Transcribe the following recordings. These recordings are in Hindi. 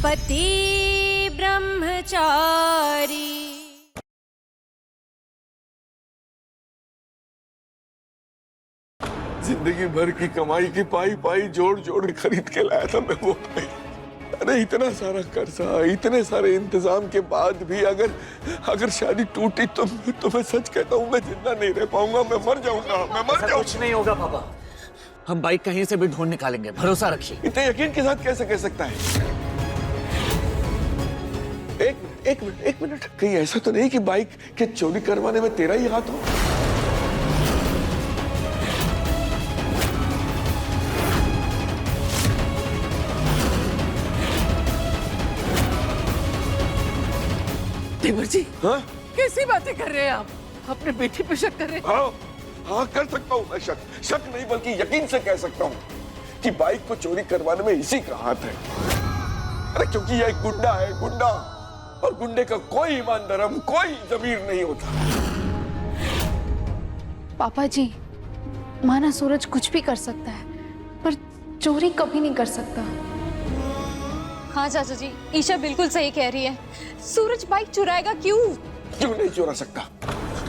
पति ब्रह्मचारी। जिंदगी भर की कमाई की पाई पाई जोड़ जोड़ खरीद के लाया था मैं वो बाइक। अरे इतना सारा कर्जा, इतने सारे इंतजाम के बाद भी अगर शादी टूटी तो मैं सच कहता हूँ मैं जिंदा नहीं रह पाऊंगा, मैं मर जाऊंगा, मैं मर जाऊंगा। कुछ नहीं होगा पापा, हम बाइक कहीं से भी ढूंढ निकालेंगे, भरोसा रखिए। इतने यकीन के साथ कैसे कह सकता है? एक मिनट, कहीं ऐसा तो नहीं कि बाइक के चोरी करवाने में तेरा ही हाथ हो? देवर जी, हाँ कैसी बातें कर रहे हैं आप? अपने बेटी पे शक कर रहे हैं? हाँ कर सकता हूँ मैं शक नहीं बल्कि यकीन से कह सकता हूँ कि बाइक को चोरी करवाने में इसी का हाथ है। अरे क्योंकि यह एक गुंडा है, गुंडा, और गुंडे का कोई ईमान धर्म, कोई जमीर नहीं होता। पापा जी, माना सूरज कुछ भी कर सकता है पर चोरी कभी नहीं कर सकता। हाँ चाचा जी, ईशा बिल्कुल सही कह रही है। सूरज बाइक चुराएगा क्यों? क्यों नहीं चुरा सकता?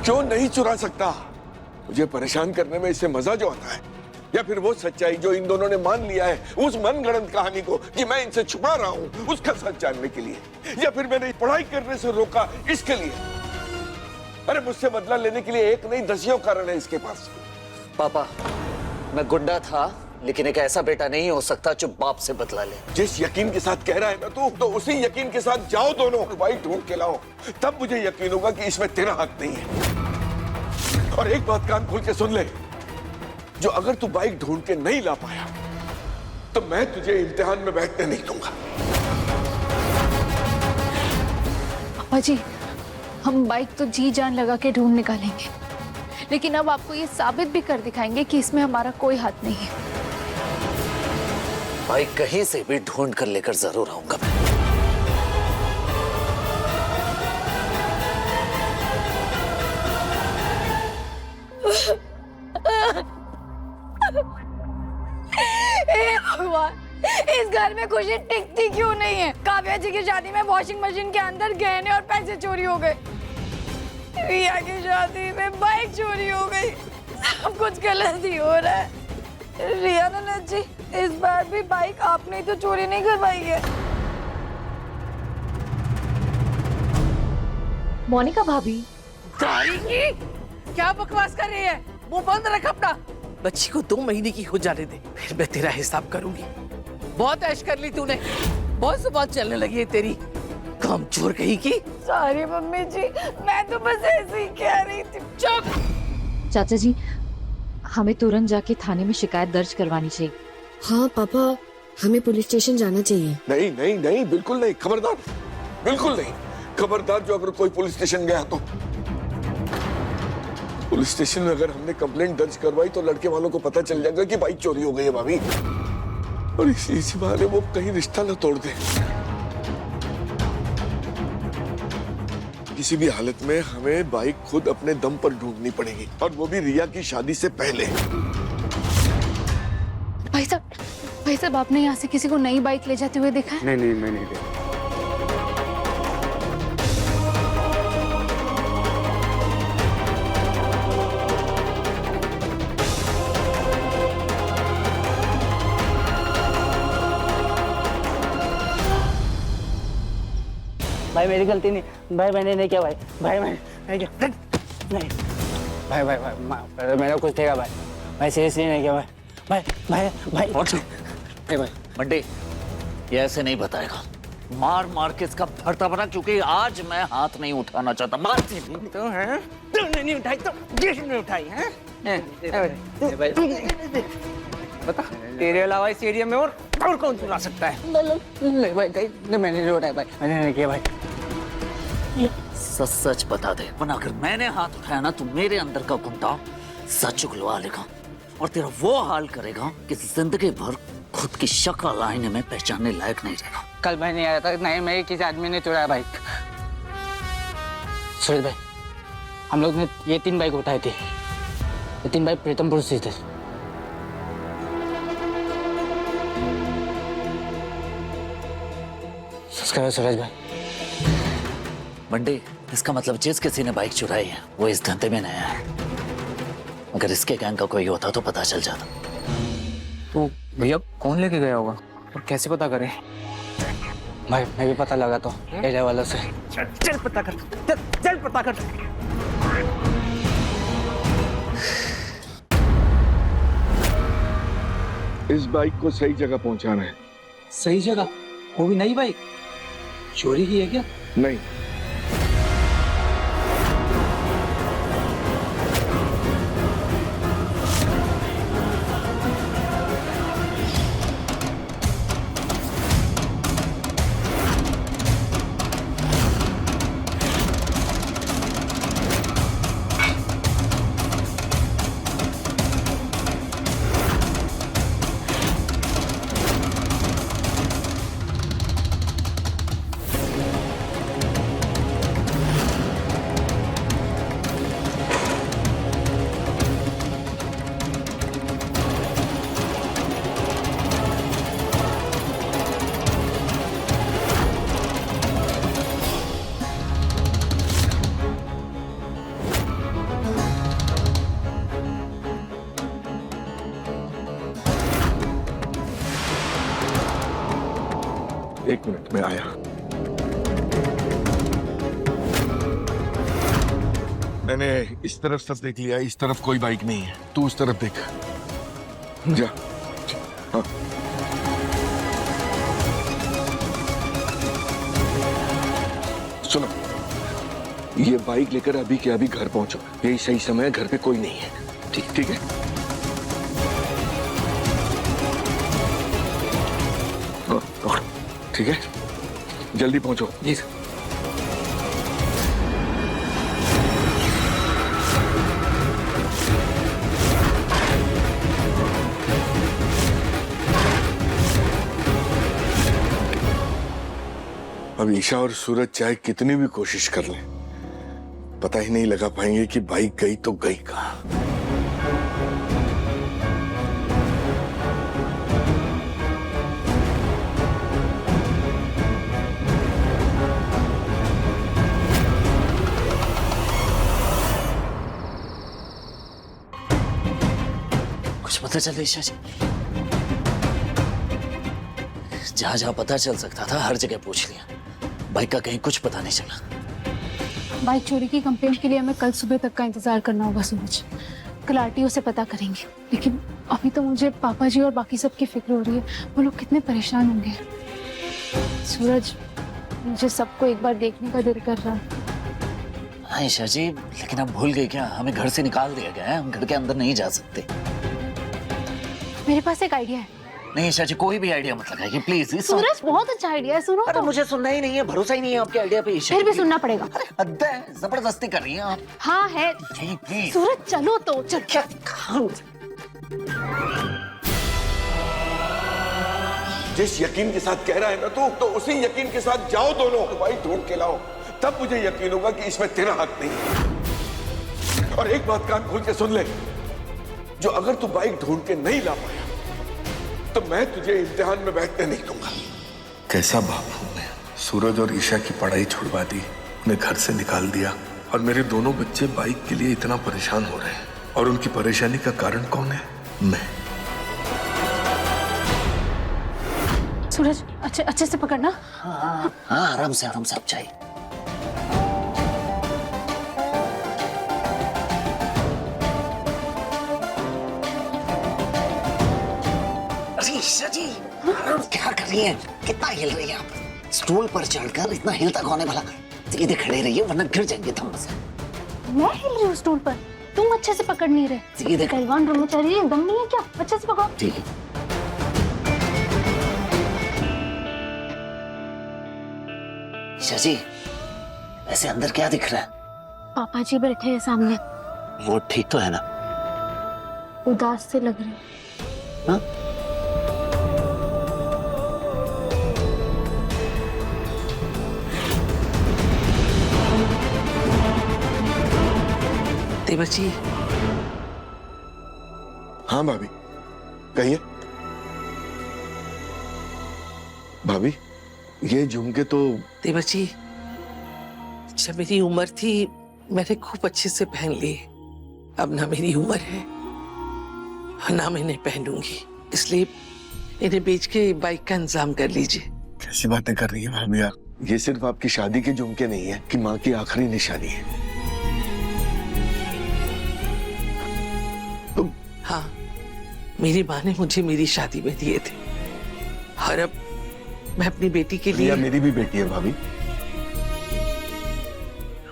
क्यों नहीं चुरा सकता? मुझे परेशान करने में इससे मजा जो आता है, या फिर वो सच्चाई जो इन दोनों ने मान लिया है, उस मनगढ़ंत कहानी को कि मैं इनसे छुपा रहा हूं, उसका सच जानने के लिए, या फिर मैंने पढ़ाई करने से रोका इसके लिए। अरे मुझसे बदला लेने के लिए एक नहीं दसियों कारण है इसके पास। पापा, मैं गुंडा था लेकिन एक ऐसा बेटा नहीं हो सकता जो बाप से बदला ले। जिस यकीन के साथ कह रहा है ना तू, तो उसी यकीन के साथ जाओ दोनों, बाइक ढूंढ के लाओ, तब मुझे यकीन होगा कि इसमें तेरा हाथ नहीं है। और एक बात कान खोल के सुन ले, जो अगर तू बाइक ढूंढ के नहीं ला पाया तो मैं तुझे इम्तिहान में बैठने नहीं दूंगा। पापा जी, हम बाइक तो जी जान लगा के ढूंढ निकालेंगे, लेकिन अब आपको ये साबित भी कर दिखाएंगे कि इसमें हमारा कोई हाथ नहीं है। बाइक कहीं से भी ढूंढ कर लेकर जरूर आऊंगा मैं। हे भगवान, इस घर में खुशी टिकती क्यों नहीं है? काव्या जी की शादी में वॉशिंग मशीन के अंदर गहने और पैसे चोरी हो गए, रिया की शादी में बाइक चोरी हो गई, सब कुछ गलत ही हो रहा है। रिया ननद जी, इस बार भी बाइक आपने तो चोरी नहीं करवाई है। मोनिका भाभी, क्या बकवास कर रही है? मुंह बंद रख अपना। बच्ची को 2 महीने की हो जाने दे, फिर मैं तेरा हिसाब करूंगी। बहुत ऐश कर ली तूने, बहुत जुबान चलने लगी है तेरी, काम चोर कहीं की। सॉरी मम्मी जी, मैं तो बस ऐसे ही कह रही थी। चुप। चाचा जी, हमें तुरंत जाके थाने में शिकायत दर्ज करवानी चाहिए। हाँ पापा, हमें पुलिस स्टेशन जाना चाहिए। नहीं नहीं नहीं, बिल्कुल नहीं, खबरदार, बिल्कुल नहीं, खबरदार। जो अगर कोई पुलिस स्टेशन गया तो पुलिस स्टेशन में अगर हमने कंप्लेंट दर्ज करवाई तो लड़के वालों को पता चल जाएगा कि बाइक चोरी हो गई है भाभी, और इसी बहाने वो कहीं रिश्ता न तोड़ दे। किसी भी हालत में हमें बाइक खुद अपने दम पर ढूंढनी पड़ेगी, और वो भी रिया की शादी से पहले। भाई साहब, आपने यहाँ से किसी को नई बाइक ले जाते हुए देखा है? नहीं, मैं नहीं देखा। भाई मेरी गलती नहीं, भाई मैंने नहीं किया, भाई मैंने नहीं किया, नहीं भाई मेरा कुछ देगा भाई सीरियसली नहीं किया भाई। मंडे, ये ऐसे नहीं बताएगा, मार मार के इसका भरता बना, क्योंकि आज मैं हाथ नहीं उठाना चाहता। मार तो है, तुमने नहीं उठाई तो जिसने उठाई है। बता, तेरे अलावा इस एरिया में और कौन चुरा सकता है? ले भाई, मैंने नहीं उठाया भाई, मैंने नहीं किया भाई। सच सच बता दे, वरना अगर मैंने हाथ उठाया ना तो मेरे अंदर का गुंडा सच उगलवा लेगा और तेरा वो हाल करेगा कि जिंदगी भर खुद की शक्ल आईने में पहचानने लायक नहीं रहेगा। कल भाई नहीं आया था, नहीं मेरे किसी आदमी ने चुराया बाइक। सूरज भाई, हम लोग ने ये 3 बाइक उठाई थी, ये 3 बाइक प्रीतमपुर से थे। सब्सक्राइब सूरज भाई। बंटी, इसका मतलब जिस किसी ने बाइक चुराई है वो इस धंधे में नया है। अगर इसके गैंग का कोई होता तो पता चल जाता। तो भैया कौन लेके गया होगा और कैसे पता करें? भाई मैं भी पता लगा तो एरिया वालों से। चल पता कर, चल पता कर। इस बाइक को सही जगह पहुंचाना है। सही जगह? वो भी नई बाइक? चोरी की है क्या? नहीं, एक मिनट में आया। मैंने इस तरफ सब देख लिया, इस तरफ कोई बाइक नहीं है। तू उस तरफ देख जा। हाँ। सुनो, ये बाइक लेकर अभी के अभी घर पहुंचो। यही सही समय है, घर पे कोई नहीं है। ठीक है। हाँ, पकड़ो। ठीक है, जल्दी पहुंचो। जी सर। अब ईशा और सूरज चाहे कितनी भी कोशिश कर लें, पता ही नहीं लगा पाएंगे कि बाइक गई तो गई कहां। कुछ पता चल ईशा जी? जहां जहां पता चल सकता था हर जगह पूछ लिया, बाइक का कहीं कुछ पता नहीं चला। बाइक चोरी की कंप्लेंट के लिए हमें कल सुबह तक का इंतजार करना होगा सूरज। कल आरटीओ से पता करेंगे, लेकिन अभी तो मुझे पापा जी और बाकी सबकी फिक्र हो रही है। वो लोग कितने परेशान होंगे। सूरज, मुझे सबको एक बार देखने का दिल कर रहा है। हाँ ईशा जी, लेकिन आप भूल गए क्या? हमें घर से निकाल दिया गया है, हम घर के अंदर नहीं जा सकते। मेरे पास एक आइडिया है। नहीं ईशा जी, कोई भी आइडिया मत लगाइए प्लीज। सूरज, बहुत अच्छा आइडिया है, सुनो अरे तो। मुझे सुनना ही नहीं है, भरोसा ही नहीं है आपके आइडिया पे ईशा। फिर भी सुनना पड़ेगा। अरे हद है, जबरदस्ती कर रही हैं आप। हाँ है। जी प्लीज। सूरज चलो तो, चल। क्या खाऊं? जिस यकीन के साथ कह रहा है ना तू, तो उसी यकीन के साथ जाओ दोनों। बाइक ढूंढ के लाओ, तब मुझे यकीन होगा कि इसमें तेरा हाथ नहीं है। और एक बात कान खोल के सुन ले, जो अगर तू बाइक ढूंढ के नहीं ला पाया तो मैं तुझे इम्तिहान में बैठने नहीं दूंगा। कैसा बाप हूं मैं। सूरज और ईशा की पढ़ाई छुड़वा दी, उन्हें घर से निकाल दिया, और मेरे दोनों बच्चे बाइक के लिए इतना परेशान हो रहे हैं। और उनकी परेशानी का कारण कौन है? मैं। सूरज, अच्छे से पकड़ना। हाँ, आराम से आप चाहिए। ईशा जी, क्या कर रही हैं? कितना हिल रही हैं आप? स्टूल पर चढ़कर इतना हिलता कौन है भला? सीधे खड़े रहिए वरना गिर जाएंगे थम से। मैं हिल रही हूँ स्टूल पर, तुम अच्छे से पकड़ नहीं रहे। सीधे पहलवान ब्रह्मचारी है, दम नहीं है क्या? अच्छे से पकड़ो। ठीक है। ईशा जी, वैसे अंदर क्या दिख रहा है? पापा जी बैठे हैं सामने। वो ठीक तो है ना? उदास से लग रहे। हाँ? बच्ची। हाँ भाभी, कहिए। भाभी, ये झुमके तो देवर्षि, जब मेरी उम्र थी मैंने खूब अच्छे से पहन लिए। अब ना मेरी उम्र है और ना मैं इन्हें पहनूंगी, इसलिए इन्हें बेच के बाइक का इंतजाम कर लीजिए। कैसी बातें कर रही है भाभी आप? ये सिर्फ आपकी शादी के झुमके नहीं है कि माँ की आखिरी निशानी है। तो हाँ, मेरी माँ ने मुझे मेरी शादी में दिए थे और अब मैं अपनी बेटी के लिए। रिया मेरी भी बेटी है भाभी,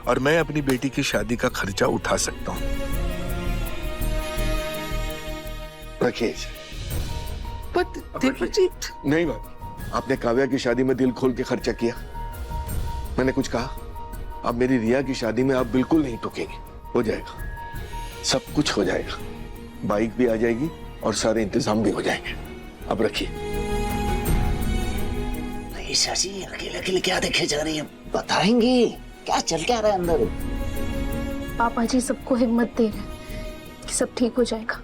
और मैं अपनी बेटी की शादी का खर्चा उठा सकता हूँ। रखिए इसे। देवर्षि, नहीं भाभी, आपने काव्या की शादी में दिल खोल के खर्चा किया। मैंने कुछ कहा? अब मेरी रिया की शादी में आप बिल्कुल नहीं टूकेंगे। हो जाएगा, सब कुछ हो जाएगा। बाइक भी आ जाएगी और सारे इंतजाम भी हो जाएंगे। अब रखिए। ईशा जी अकेले अकेले क्या देखे जा रही है, बताएंगी क्या चल क्या रहा है अंदर? पापा जी सबको हिम्मत दे रहे हैं कि सब ठीक हो जाएगा।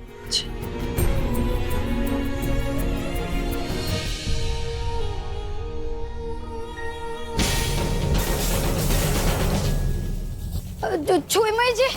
छुईमई जी,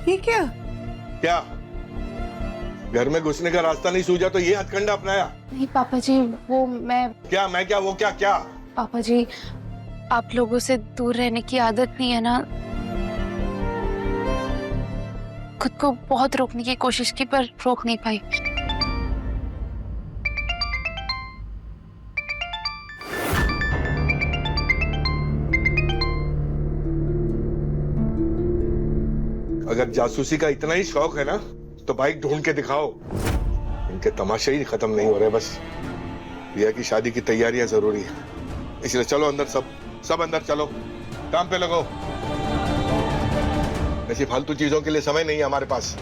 ये क्या? क्या घर में घुसने का रास्ता नहीं सूझा तो ये हथकंडा अपनाया? नहीं पापा जी, वो मैं क्या वो क्या? पापा जी, आप लोगों से दूर रहने की आदत नहीं है ना। खुद को बहुत रोकने की कोशिश की पर रोक नहीं पाई। अगर जासूसी का इतना ही शौक है ना तो बाइक ढूंढ के दिखाओ। इनके तमाशे ही खत्म नहीं हो रहे। बस रिया की शादी की तैयारियां जरूरी है, इसलिए चलो अंदर, सब अंदर चलो, काम पे लगो। ऐसी फालतू चीजों के लिए समय नहीं है हमारे पास।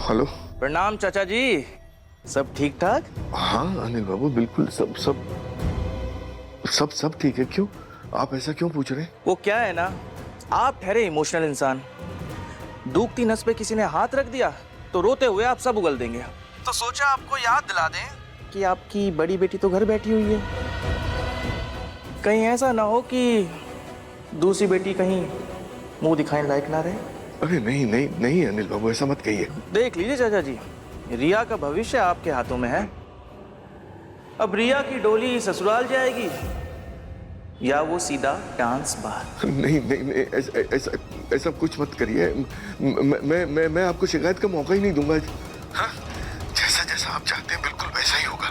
हेलो। प्रणाम चाचा जी, सब ठीक ठाक? हाँ अनिल बाबू, बिल्कुल सब ठीक है। क्यों, आप ऐसा क्यों पूछ रहे हैं? वो क्या है ना, आप ठहरे इमोशनल इंसान। दुखती नस पे किसी ने हाथ रख दिया तो रोते हुए आप सब उगल देंगे। तो सोचा आपको याद दिला दें कि आपकी बड़ी बेटी तो घर बैठी हुई है। कहीं ऐसा ना हो कि दूसरी बेटी कहीं मुंह दिखाने लायक ना रहे। अरे नहीं अनिल बाबू, ऐसा मत कहिए। देख लीजिए चाचा जी, रिया का भविष्य आपके हाथों में है। अब रिया की डोली ससुराल जाएगी या वो सीधा डांस बार। नहीं, ऐसा कुछ मत करिए। मैं आपको शिकायत का मौका ही नहीं दूंगा। हाँ? जैसा आप चाहते हैं बिल्कुल वैसा ही होगा।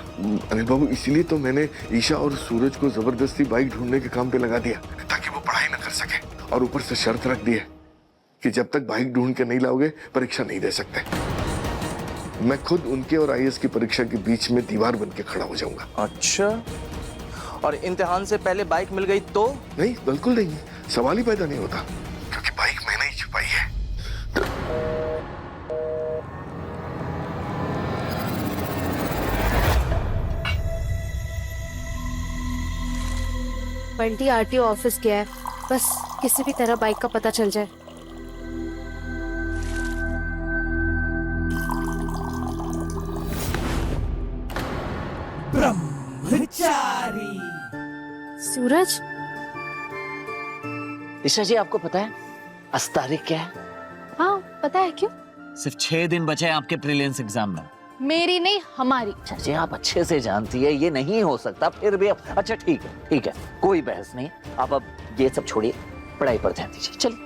अनिल बाबू, इसीलिए तो मैंने ईशा और सूरज को जबरदस्ती बाइक ढूंढने के काम पे लगा दिया ताकि वो पढ़ाई ना कर सके, और ऊपर से शर्त रख दी है कि जब तक बाइक ढूंढ के नहीं लाओगे परीक्षा नहीं दे सकते। मैं खुद उनके और आईएएस की परीक्षा के बीच में दीवार बन के खड़ा हो जाऊंगा। अच्छा, और इम्तिहान से पहले बाइक मिल गई तो? नहीं, बिल्कुल नहीं, सवाल ही पैदा नहीं होता, क्योंकि बाइक मैंने ही छुपाई है। बंटी आरटीओ ऑफिस गया है, बस किसी भी तरह बाइक का पता चल जाए। सूरज, ईशा जी आपको पता है आज तारीख क्या है? हाँ पता है। क्यों? सिर्फ 6 दिन बचे हैं आपके प्रीलिम्स एग्जाम में। मेरी नहीं, हमारी। चाची आप अच्छे से जानती है ये नहीं हो सकता, फिर भी अच्छा ठीक है, कोई बहस नहीं। आप अब ये सब छोड़िए, पढ़ाई पर ध्यान दीजिए। चलिए।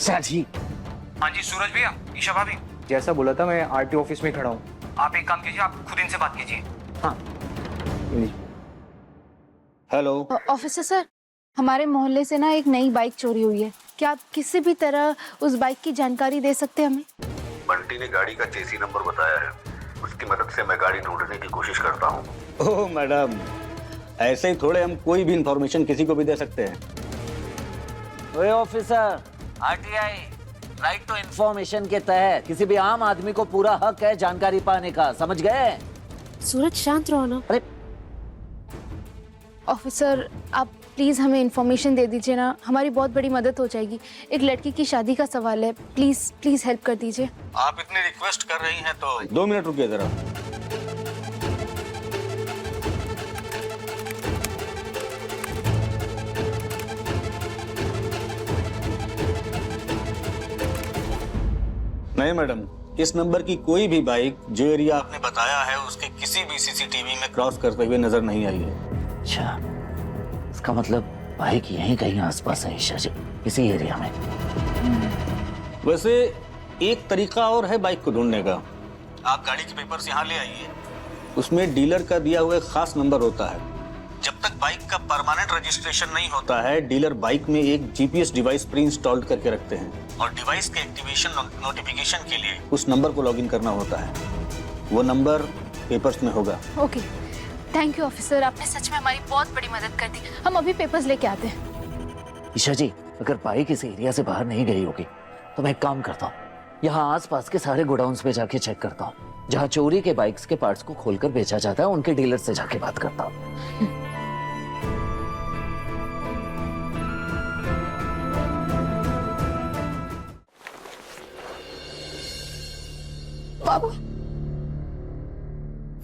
चाची हाँ जी सूरज भैया, ईशा भाभी। जैसा बोला था, मैं आरटी ऑफिस में खड़ा हूँ। आप एक काम कीजिए, आप खुद इनसे बात कीजिए। हाँ। हेलो ऑफिसर सर, हमारे मोहल्ले से ना एक नई बाइक चोरी हुई है। क्या आप किसी भी तरह उस बाइक की जानकारी दे सकते हैं हमें? बंटी ने गाड़ी का चेसी नंबर बताया है, उसकी मदद से मैं गाड़ी ढूंढने की कोशिश करता हूँ। ओह मैडम, ऐसे ही थोड़े हम कोई भी इंफॉर्मेशन किसी को भी दे सकते हैं। ओए officer, RTI right to information के तहत किसी भी आम आदमी को पूरा हक है जानकारी पाने का, समझ गए? सूरज शांत रहो ना। अरे ऑफिसर, आप प्लीज हमें इंफॉर्मेशन दे दीजिए ना, हमारी बहुत बड़ी मदद हो जाएगी। एक लड़की की शादी का सवाल है, प्लीज हेल्प कर दीजिए। आप इतनी रिक्वेस्ट कर रही हैं तो 2 मिनट रुकिए जरा। नहीं मैडम, इस नंबर की कोई भी बाइक जो एरिया आपने बताया है उसके किसी भी सीसीटीवी में क्रॉस करते हुए नजर नहीं आई है। अच्छा, इसका मतलब बाइक यहीं कहीं आसपास है ईशा जी, इसी एरिया में। वैसे एक तरीका और है बाइक को ढूंढने का। आप गाड़ी के पेपर्स यहाँ ले आइए, उसमें डीलर का दिया हुआ एक खास नंबर होता है। जब तक बाइक का परमानेंट रजिस्ट्रेशन नहीं होता है, डीलर बाइक में एक जीपीएस डिवाइस प्री इंस्टॉल्ड करके रखते हैं और डिवाइस के एक्टिवेशन नोटिफिकेशन के लिए उस नंबर को लॉगिन करना होता है। वो नंबर पेपर्स में होगा। ओके, थैंक यू ऑफिसर, आपने सच में हमारी बहुत बड़ी मदद कर दी। हम अभी पेपर्स लेके आते हैं। ईशा जी, अगर बाइक इस एरिया से बाहर नहीं गई होगी तो मैं एक काम करता हूँ, यहाँ आसपास के सारे गोडाउन्स पे जाके चेक करता हूँ, जहाँ चोरी के बाइक्स के पार्ट्स को खोलकर बेचा जाता है, उनके डीलर से जाके बात करता हूँ। बाबू,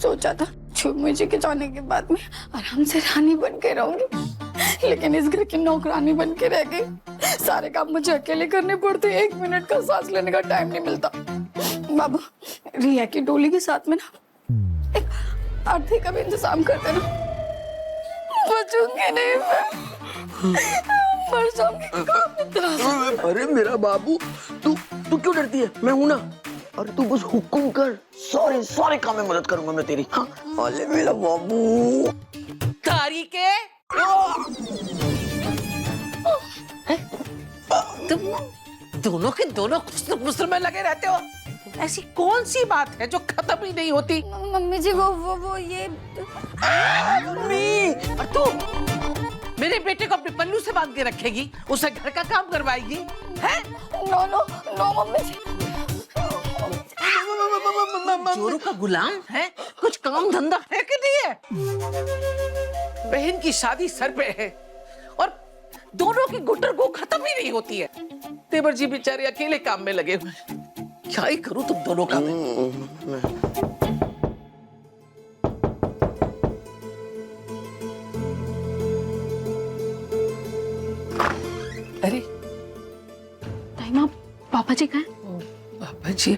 सोचा था छुम्मी जी के जाने के बाद में आराम से रानी बन के रहूंगी, लेकिन इस घर की नौकरानी बन के रह गई। सारे काम मुझे अकेले करने पड़ते, 1 मिनट का सांस लेने का टाइम नहीं मिलता। बाबू, रिया की डोली के साथ में ना एक आरती का भी इंतजाम कर देना। बचूंगी नहीं मैं, मर जाऊंगी। अरे मेरा बाबू, तू क्यों डरती है? मैं हूं ना। अरे तू बस हुक्म कर, सारे काम में मदद करूंगा मैं तेरी। हाँ, अरे मेरा बाबू। तारीके, तुम दोनों के दोनों खुसर में लगे रहते हो। ऐसी कौन सी बात है जो खत्म ही नहीं होती? मम्मी जी वो ये मम्मी, और तू मेरे बेटे को अपने पल्लू से बांध के रखेगी, उसे घर का काम करवाएगी हैं? नो मम्मी जी। चोरों का गुलाम है? कुछ काम धंधा है कि नहीं है? बहन की शादी सर पे है और दोनों की गुटर को खत्म ही नहीं होती है। देवर जी बेचारे अकेले काम में लगे हुए हैं। क्या ही करूं तुम दोनों का मैं? अरे टाइम, आप पापा जी कहाँ हैं? पापा जी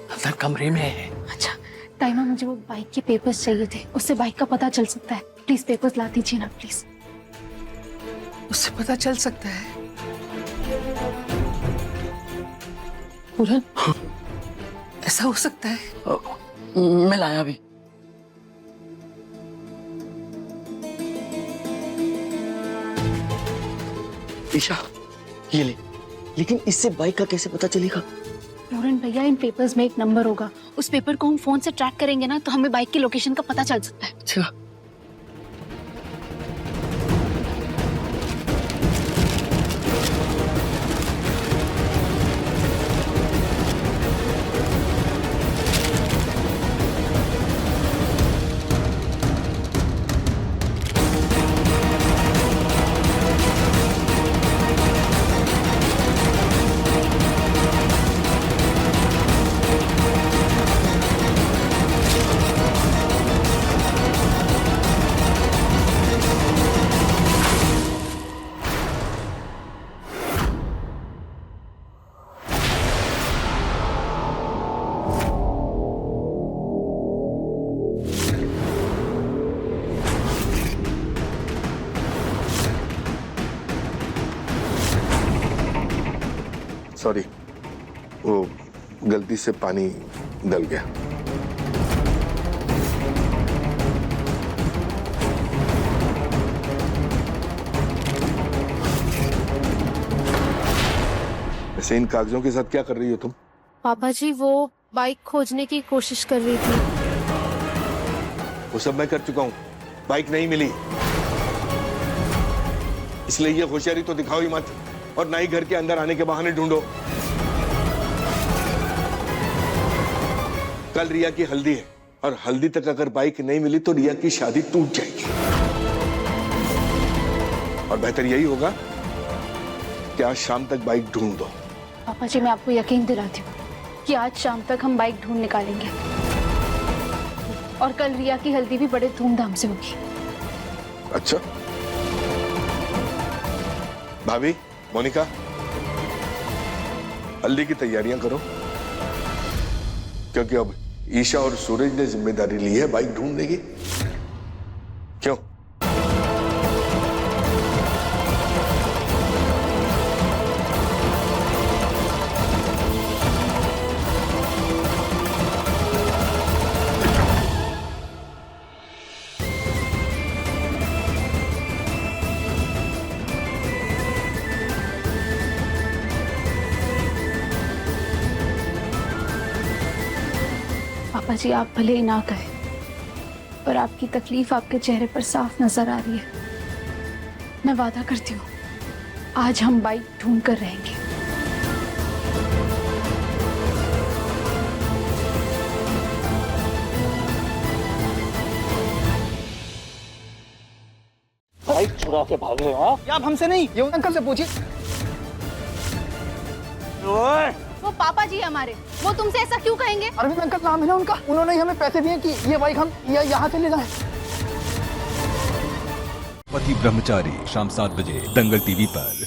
अंदर कमरे में है। अच्छा टाइमा, मुझे वो बाइक के पेपर्स चाहिए थे, उससे बाइक का पता चल सकता है। प्लीज पेपर्स ला दीजिए ना प्लीज। उससे पता चल सकता है? पूरन, ऐसा हो सकता है? मैं लाया अभी। ईशा, ये ले, लेकिन इससे बाइक का कैसे पता चलेगा? पूरन भैया, इन पेपर्स में एक नंबर होगा, उस पेपर को हम फोन से ट्रैक करेंगे ना तो हमें बाइक की लोकेशन का पता चल सकता है। अच्छा, सॉरी, वो गलती से पानी डल गया। वैसे इन कागजों के साथ क्या कर रही हो तुम? पापा जी वो बाइक खोजने की कोशिश कर रही थी। वो सब मैं कर चुका हूं, बाइक नहीं मिली। इसलिए ये होशियारी तो दिखाओ ही मत, और ना ही घर के अंदर आने के बहाने ढूंढो। कल रिया की हल्दी है, और हल्दी तक अगर बाइक नहीं मिली तो रिया की शादी टूट जाएगी। और बेहतर यही होगा कि आज शाम तक बाइक ढूंढ दो। पापा जी मैं आपको यकीन दिलाती हूँ कि आज शाम तक हम बाइक ढूंढ निकालेंगे, और कल रिया की हल्दी भी बड़े धूमधाम से होगी। अच्छा भाभी, मोनिका, हल्दी की तैयारियां करो, क्योंकि अब ईशा और सूरज ने जिम्मेदारी ली है बाइक ढूंढने की। क्यों? पापा जी आप भले ही ना कहें, पर आपकी तकलीफ आपके चेहरे पर साफ नजर आ रही है। मैं वादा करती हूँ आज हम बाइक ढूंढ कर रहेंगे। बाइक चुरा के भाग रहे हो? ये आप हमसे नहीं, ये उन अंकल से पूछिए। वो पापा जी हमारे, वो तुमसे ऐसा क्यों कहेंगे? अरविंद अंकल नाम है ना उनका, उन्होंने ही हमें पैसे दिए कि ये बाइक हम यहाँ से ले जाएं। पति ब्रह्मचारी शाम 7 बजे दंगल टीवी पर।